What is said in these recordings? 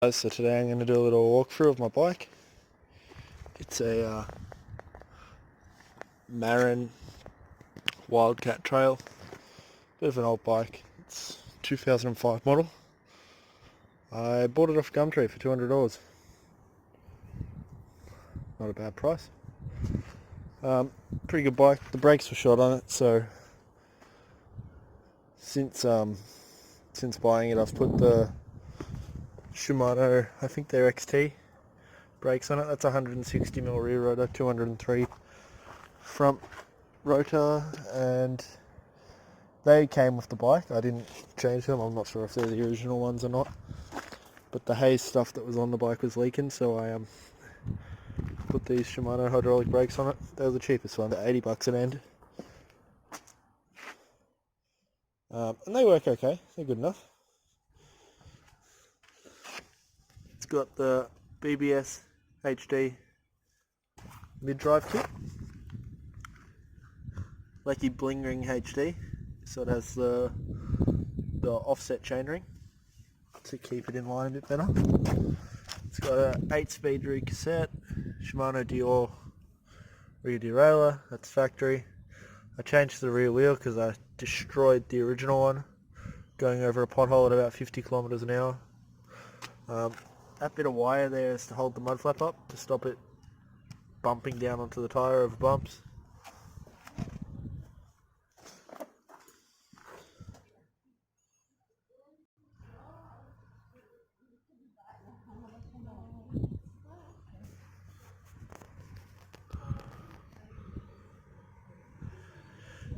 So today I'm going to do a little walkthrough of my bike. It's a Marin Wildcat Trail. Bit of an old bike. It's 2005 model. I bought it off Gumtree for $200. Not a bad price. Pretty good bike. The brakes were shot on it, so since buying it I've put the Shimano, I think they're XT brakes on it. That's 160mm rear rotor, 203 front rotor, and they came with the bike. I didn't change them. I'm not sure if they're the original ones or not, but the haze stuff that was on the bike was leaking, so I put these Shimano hydraulic brakes on it. They were the cheapest one, they're $80 an end, and they work okay. They're good enough. It's got the Bbshd mid-drive kit, Lecky Bling Ring HD, so it has the offset chainring to keep it in line a bit better. It's got a 8-speed rear cassette, Shimano Dior rear derailleur, that's factory. I changed the rear wheel because I destroyed the original one going over a pothole at about 50 kilometers an hour. That bit of wire there is to hold the mud flap up to stop it bumping down onto the tyre over bumps.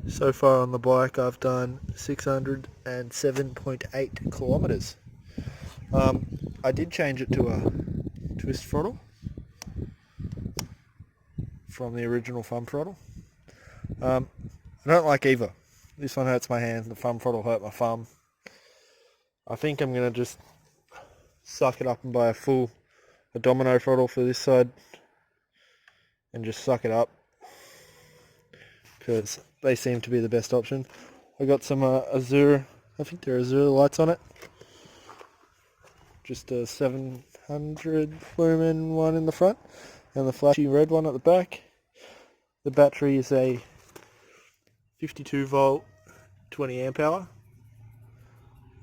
So far on the bike I've done 607.8 kilometers. I did change it to a twist throttle from the original thumb throttle. I don't like either. This one hurts my hands, the thumb throttle hurt my thumb. I think I'm going to just suck it up and buy a domino throttle for this side and just suck it up, because they seem to be the best option. I got some Azure, I think they're Azure lights on it. Just a 700 lumen one in the front and the flashy red one at the back. The battery is a 52 volt 20 amp hour,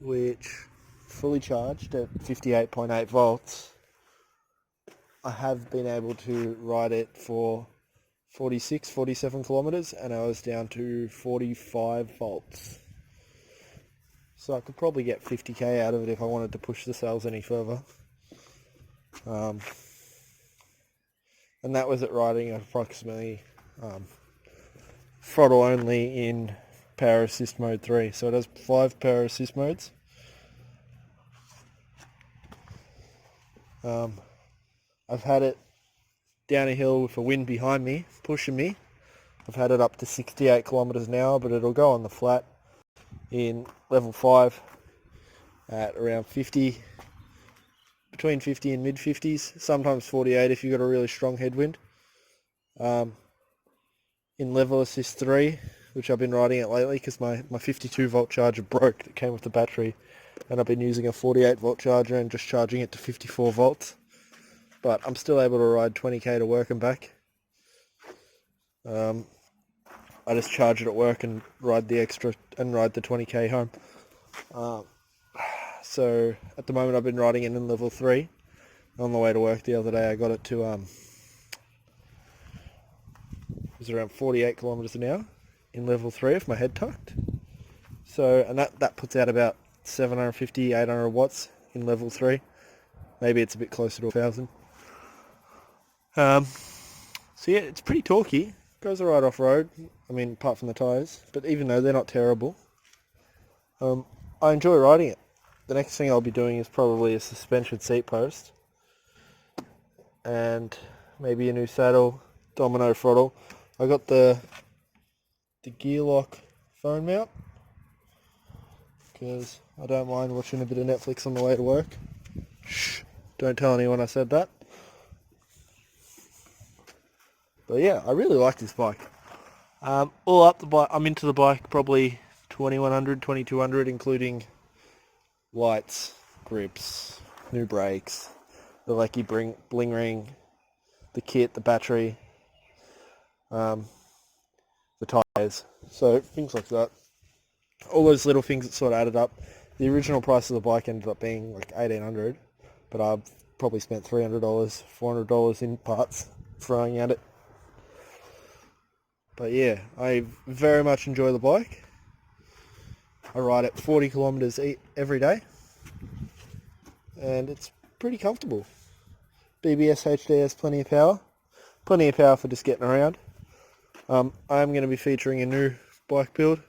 which fully charged at 58.8 volts, I have been able to ride it for 47 kilometers, and I was down to 45 volts. So I could probably get 50k out of it if I wanted to push the cells any further. And that was at riding approximately throttle only in power assist mode 3. So it has 5 power assist modes. I've had it down a hill with a wind behind me, pushing me. I've had it up to 68 kilometers an hour, but it'll go on the flat in level 5 at around 50, between 50 and mid 50s, sometimes 48 if you've got a really strong headwind. In level assist 3, which I've been riding it lately because my 52 volt charger broke that came with the battery, and I've been using a 48 volt charger and just charging it to 54 volts. But I'm still able to ride 20k to work and back. I just charge it at work and ride the extra and ride the 20k home. So at the moment I've been riding it in level 3. On the way to work the other day I got it to it was around 48 kilometers an hour in level 3 with my head tucked. So, and that puts out about 750, 800 watts in level 3. Maybe it's a bit closer to 1,000. So yeah, it's pretty torquey. Goes alright off-road, I mean, apart from the tyres, but even though they're not terrible, I enjoy riding it. The next thing I'll be doing is probably a suspension seat post, and maybe a new saddle, domino throttle. I got the gear lock phone mount, because I don't mind watching a bit of Netflix on the way to work. Shh, don't tell anyone I said that. But yeah, I really like this bike. All up the bike, I'm into the bike probably 2100, 2200, including lights, grips, new brakes, the Lecky bling ring, the kit, the battery, the tyres, so things like that. All those little things that sort of added up. The original price of the bike ended up being like $1,800, but I've probably spent $300, $400 in parts throwing at it. But yeah, I very much enjoy the bike. I ride it 40 kilometers every day, and it's pretty comfortable. Bbshd has plenty of power for just getting around. I'm going to be featuring a new bike build